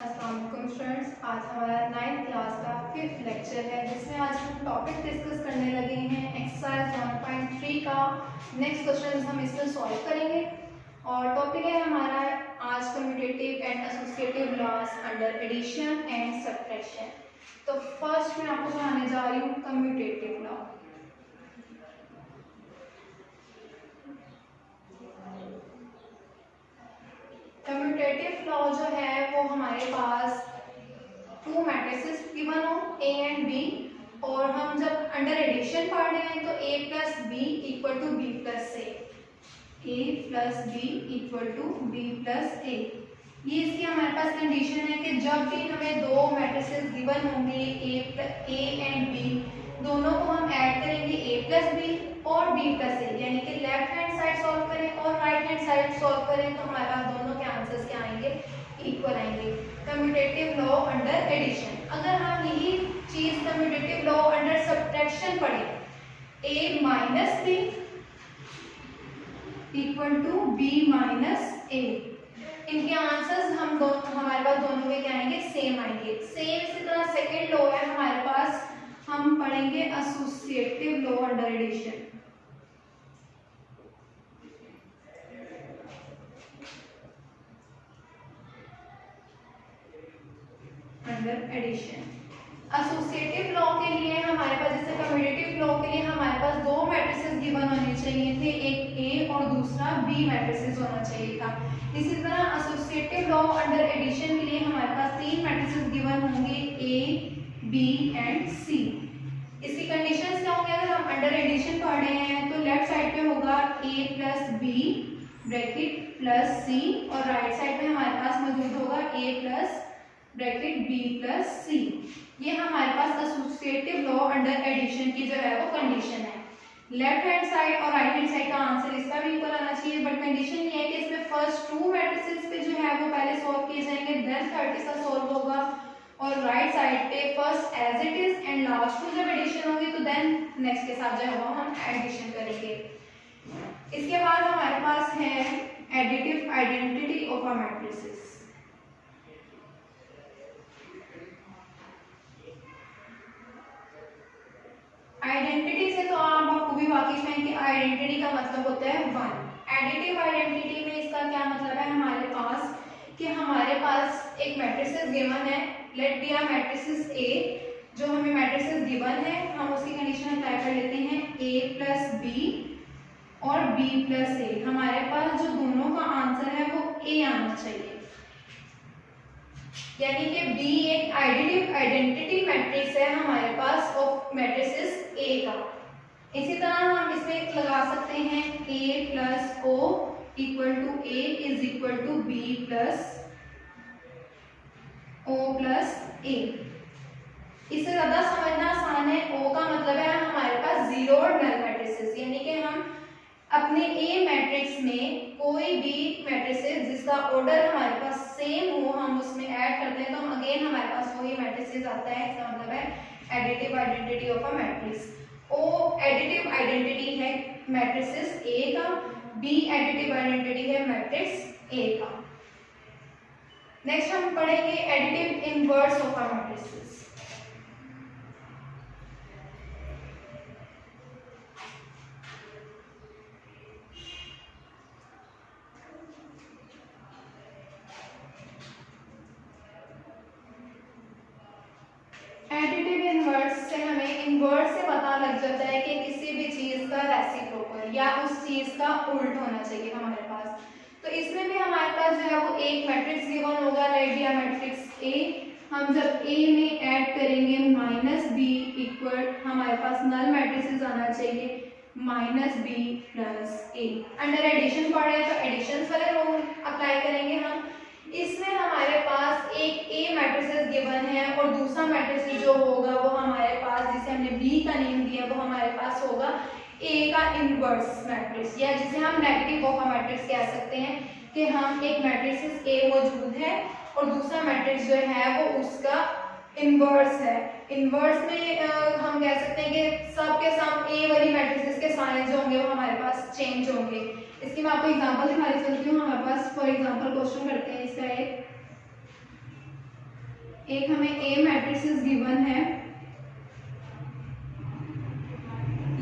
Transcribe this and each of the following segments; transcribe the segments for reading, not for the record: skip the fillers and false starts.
अस्सलामुअलैकुम स्टूडेंट्स, आज हमारा 9th क्लास का 5th लेक्चर है जिसमें आज हम टॉपिक डिस्कस करने लगे हैं एक्सरसाइज 1.3 का नेक्स्ट क्वेश्चन हम इसमें सॉल्व करेंगे। और टॉपिक है हमारा आज commutative and associative laws under addition and subtraction. तो फर्स्ट मैं आपको पढ़ाने जा रही हूँ कम्यूटेटिव लॉ। कम्यूटेटिव लॉ जो है वो हमारे पास टू मैट्रिसेस गिवन हो ए एंड बी, और हम जब अंडर एडिशन पढ़ रहे हैं तो a plus B equal to B plus A, a plus B equal to B plus A. ये इसकी हमारे पास कंडीशन है कि जब भी हमें दो मैट्रिसेस गिवन होंगे ए एंड बी, दोनों को हम ऐड करेंगे a प्लस बी और b प्लस ए, यानी कि लेफ्ट हैंड साइड सॉल्व करें और राइट हैंड साइड सॉल्व करें तो हमारे पास दोनों के आंसर्स क्या आएंगे, इक्वल आएंगे। Commutative law under addition. अगर हम यही चीज कम्यूटेटिव लॉ अंडर सब्ट्रैक्शन पढ़े, a minus B equal to b minus A, इनके आंसर्स हम हमारे पास दोनों के क्या आएंगे, सेम आएंगे। सेम इसी तरह सेकंड लॉ है हमारे पास, हम पढ़ेंगे associative law under addition. Under addition associative law के लिए हमारे पास, जैसे कम्यूटेटिव लॉ के लिए हमारे पास दो मैट्रिसेस गिवन होने चाहिए थे, एक ए और दूसरा बी मैट्रिसेस होना चाहिए था। इसी तरह एसोसिएटिव लॉ अंडर एडिशन के लिए हमारे पास तीन मैट्रिसेस गिवन होंगे, ए बी एंड सी। इसकी कंडीशंस क्या होंगे, अगर हम अंडर एडिशन पढ़ रहे हैं तो लेफ्ट साइड पे होगा ए प्लस बी ब्रैकेट प्लस सी, और राइट साइड पे हमारे पास मौजूद होगा ए प्लस ब्रैकेट बी प्लस सी। ये हमारे पास एसोसिएटिव लॉ अंडर एडिशन की जो है वो कंडीशन है। लेफ्ट हैंड साइड और राइट हैंड साइड का आंसर इसका भी इक्वल आना चाहिए, बट कंडीशन ये है कि इसमें फर्स्ट टू मैट्रिसेस पे जो है वो पहले सॉल्व किए जाएंगे, देन थर्ड के साथ सॉल्व होगा, और राइट साइड पे first as it is and last two जब एडिशन होगी तो देन नेक्स्ट के साथ जो है वो हम एडिशन करेंगे। इसके बाद हमारे पास है additive identity of a matrices. Identity से तो आप आपको भी वाकिफ हैं कि आइडेंटिटी का मतलब होता है वन। एडिटिव आइडेंटिटी में इसका क्या मतलब है हमारे पास, कि हमारे पास एक मैट्रिसेस गिवन है, let be a matrices A, जो हमें मैट्रिसेस गिवन है हम उसकी कंडीशन अप्लाई कर लेते हैं, a प्लस बी और b प्लस ए। हमारे पास जो दोनों का आंसर है वो a आना चाहिए, यानी कि b एक एडिटिव आइडेंटिटी मैट्रिक्स है हमारे पास ऑफ मैट्रिसेस a का। इसी तरह हम इसमें लगा सकते हैं a plus o equal to a is equal to b plus o plus a। इससे ज्यादा समझना आसान है, o का मतलब है हमारे पास जीरो और नल मैट्रिसेस, यानी कि हम अपने A मैट्रिक्स में कोई भी मैट्रिसेस जिसका ऑर्डर हमारे पास सेम हो हम उसमें ऐड करते हैं तो हम अगेन हमारे पास वही मैट्रिसेस आता है। इसका मतलब है additive identity of a matrix. O additive identity है मैट्रिसेस A का, B एडिटिव आइडेंटिटी है मैट्रिक्स A का। नेक्स्ट हम पढ़ेंगे additive inverse of a matrices. Additive inverse से हमें इनवर्स से पता लग जाता है कि किसी भी चीज का रेसिप्रोकल या उस चीज का उल्ट होना चाहिए हमारे पास। तो इसमें भी हमारे पास जो है वो एक मैट्रिक्स गिवन होगा, रेडिया मैट्रिक्स ए। हम जब ए में ऐड करेंगे माइनस बी इक्वल, हमारे पास नल मैट्रिसेस आना चाहिए माइनस बी प्लस ए। अंडर एडिशन पढ़ रहे हैं तो एडिशन वाले रूल अप्लाई करेंगे हम। इसमें हमारे पास एक ए मैट्रिसेस गिवन है और दूसरा मैट्रिसेस जो होगा वो हमारे पास, जिसे हमने बी का नेम दिया, वो हमारे पास होगा ए का इनवर्स मैट्रिक्स, या जिसे हम नेगेटिव ऑफ अ मैट्रिक्स कह सकते हैं, कि हम एक मैट्रिसेस ए मौजूद है और दूसरा मैट्रिक्स जो है वो उसका इनवर्स है। इनवर्स में हम कह सकते हैं कि सब के सब ए वाली मैट्रिसेस के साइंस जो होंगे वो हमारे पास चेंज होंगे। इसकी मैं आपको एग्जांपल दिखाने चलती हूँ। हमारे पास फॉर एग्जांपल क्वेश्चन करते हैं इसका एक, एक हमें ए मैट्रिसेस गिवन है,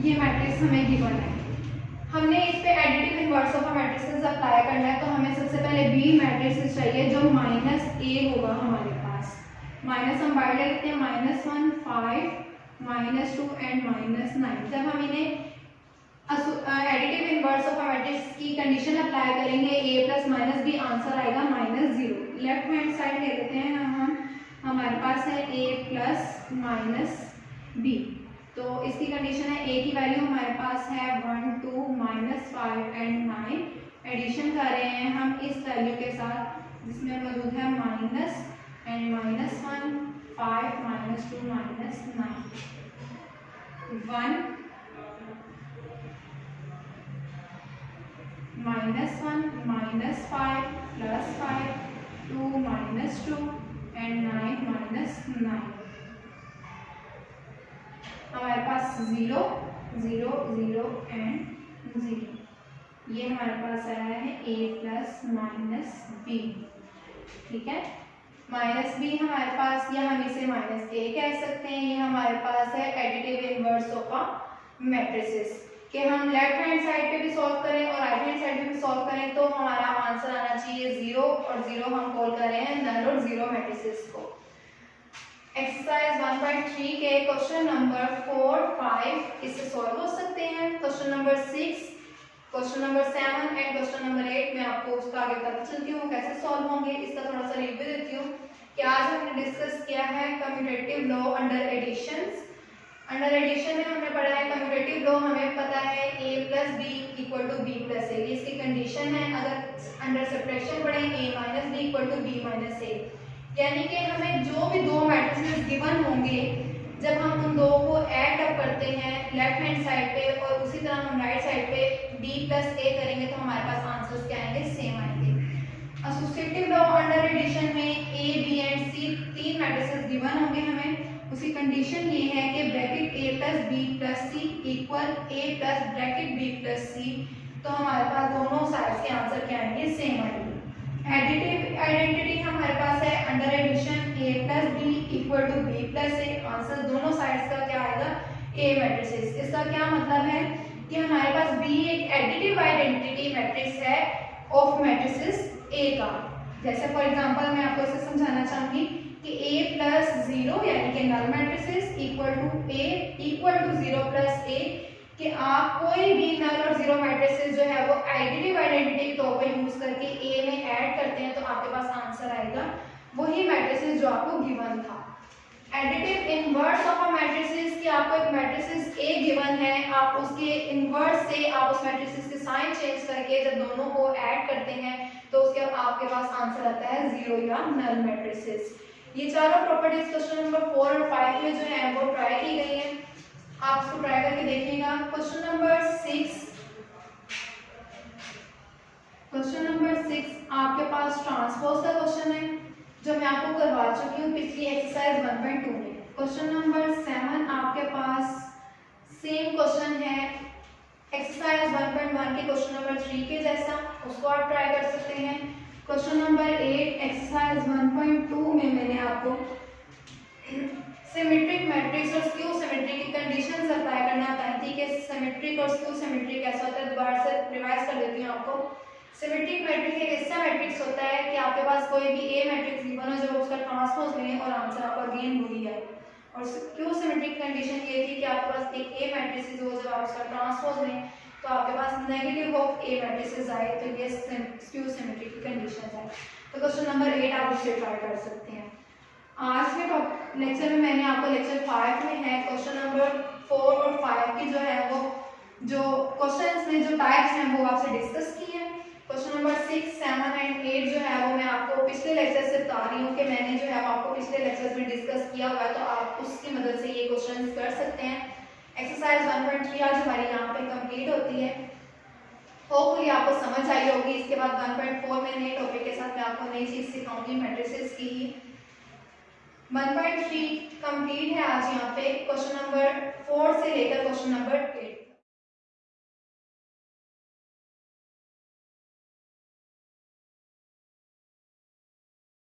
ये मैट्रिक्स हमें गिवन है, हमने इस पे additive inverse of matrices apply करना है। तो हमें सबसे पहले बी मैट्रिसेस चाहिए जो माइनस ए होगा हमारे पास। माइनस हम बाहर ले लेते हैं, -1 5 -2 एंड -9। जब हम इन्हें एडिटिव इनवर्स ऑफ मैट्रिक्स की कंडीशन अप्लाई करेंगे, a plus minus B, answer आएगा -0। लेफ्ट हैंड साइड ले लेते हैं हम, हमारे पास है a प्लस माइनस बी। तो इसकी कंडीशन है a की वैल्यू हमारे पास है 1 2 -5 एंड 9। एडिशन कर रहे हैं हम इस वैल्यू के साथ जिसमें मौजूद है माइनस एंड -1 5 -2 -9 1 -1 -5 +5 2 -2 एंड 9 हमारे पास 0 0 0 एंड 0। ये हमारे पास आया है a प्लस माइनस बी। ठीक है, माइनस बी हमारे पास, या हम इसे माइनस ए कह सकते हैं। ये हमारे पास है एडिटिव इनवर्स ऑफ मैट्रिसेस कि हम लेफ्ट हैंड साइड पे भी सॉल्व करें और राइट हैंड साइड पे भी सॉल्व करें तो हमारा आंसर आना चाहिए 0, और 0 हम कॉल कर रहे हैं नल और 0 मैट्रिसेस को। एक्सरसाइज 1.3 के क्वेश्चन नंबर 4 5 इससे सॉल्व हो सकते हैं। Question number 6, question number 7 and question number 8 में आपको उसका आगे पता चलती हूँ कैसे सॉल्व होंगे। इसका थोड़ा सा रिव्यू देती हूँ कि आज हमने डिस्कस किया है commutative law under additions. Under addition में हमने पढ़ा है कम्यूटेटिव लॉ, हमें पता है a plus B equal to B plus A, इसकी कंडीशन है। अगर अंडर सब्ट्रैक्शन पढ़े a minus B equal to B minus A, यानी कि हमें जो भी दो मैट्रिसेस गिवन होंगे जब हम उन दो को ऐड अप करते हैं लेफ्ट हैंड साइड पे और उसी तरह हम राइट साइड पे b प्लस ए करेंगे तो हमारे पास आंसर्स क्या आएंगे, सेम आएंगे। एसोसिएटिव लॉ अंडर एडिशन में a b एंड c तीन मैट्रिसेस गिवन होंगे हमें, उसकी कंडीशन ये है कि bracket a plus B plus C equal a plus bracket b plus C, तो हमारे पास दोनों साइड्स के आंसर क्या आएंगे, सेम आएंगे। एडिटिव आइडेंटिटी हमारे पास है under addition a plus B equal to B plus A, answer दोनों साइड्स का क्या आएगा, a मैट्रिसेस। इसका क्या मतलब है कि हमारे पास b एक एडिटिव आइडेंटिटी मैट्रिक्स है ऑफ मैट्रिसेस a का। जैसे फॉर एग्जांपल मैं आपको इसे समझाना चाहूंगी कि a प्लस 0 यानी कि null matrices equal to a equal to 0 plus a, कि आप कोई भी नल और 0 मैट्रिसेस जो है वो एडिटिव आइडेंटिटी के तौर पर यूज करके a में ऐड करते हैं तो आपके पास आंसर आएगा वही मैट्रिसेस जो आपको गिवन था। Additive inverse of a matrices कि आपको एक मैट्रिसेस A गिवन है, आप उसके इनवर्स से आप उस मैट्रिसेस के साइन चेंज करके जब दोनों को ऐड करते हैं तो उसके आपके पास आंसर आता है 0 या नल मैट्रिसेस। ये चारों प्रॉपर्टीज क्वेश्चन नंबर 4 और 5 में जो है वो ट्राई की गई है, आप इसको ट्राई करके देखिएगा। क्वेश्चन नंबर 6 आपके पास ट्रांसपोज का क्वेश्चन है जो मैं आपको करवा चुकी हूँ पिछली एक्सरसाइज 1.2 में। क्वेश्चन नंबर 7 आपके पास सेम क्वेश्चन है एक्सरसाइज 1.1 के क्वेश्चन नंबर 3 के जैसा, उसको आप ट्राई कर सकते हैं। क्वेश्चन नंबर 8 एक्सरसाइज 1.2 में मैंने आपको सिमेट्रिक मैट्रिक्स और स्क्यू सिमेट्री की कंडीशंस अप्लाई करना बताई थी कि सिमेट्रिक और स्क्यू सिमेट्री कैसा होता है। दोबारा से रिवाइज कर देती हूँ आपको। सिमेट्रिक मैट्रिक्स एक ऐसा मैट्रिक्स होता है कि आपके पास कोई भी ए मैट्रिक्स गिवन हो जब उसका ट्रांसपोज लें और आंसर आपका अगेन वही है। और स्क्यू सिमेट्रिक कंडीशन ये थी कि आपके पास एक ए मैट्रिक्स हो जब आप उसका ट्रांसपोज लें तो आपके पास नेगेटिव ऑफ ए मैट्रिक्स आए, तो ये स्क्यू सिमेट्रिक की कंडीशन है। तो क्वेश्चन नंबर 8 आप उसे ट्राई कर सकते हैं। आज के लेक्चर में मैंने आपको लेक्चर 5 में है क्वेश्चन नंबर 4 और 5 की जो है वो जो क्वेश्चंस में जो टाइप्स हैं वो आपसे डिस्कस की है। क्वेश्चन नंबर 6, 7 एंड 8 जो है वो मैं आपको पिछले लेक्चर से बता रही हूँ कि मैंने जो है आपको पिछले लेक्चर्स में डिस्कस किया हुआ है, तो आप उसकी मदद से ये क्वेश्चंस कर सकते हैं। एक्सरसाइज 1.3 आज हमारी यहाँ पे कंप्लीट होती है। होपफुली आपको समझ आई होगी। इसके बाद 1.4 में नए टॉपिक के साथ मैं आपको नई चीज सिखाऊंगी मैट्रिसेस की। 1.3 कंप्लीट है आज यहाँ पे क्वेश्चन नंबर 4 से लेकर क्वेश्चन नंबर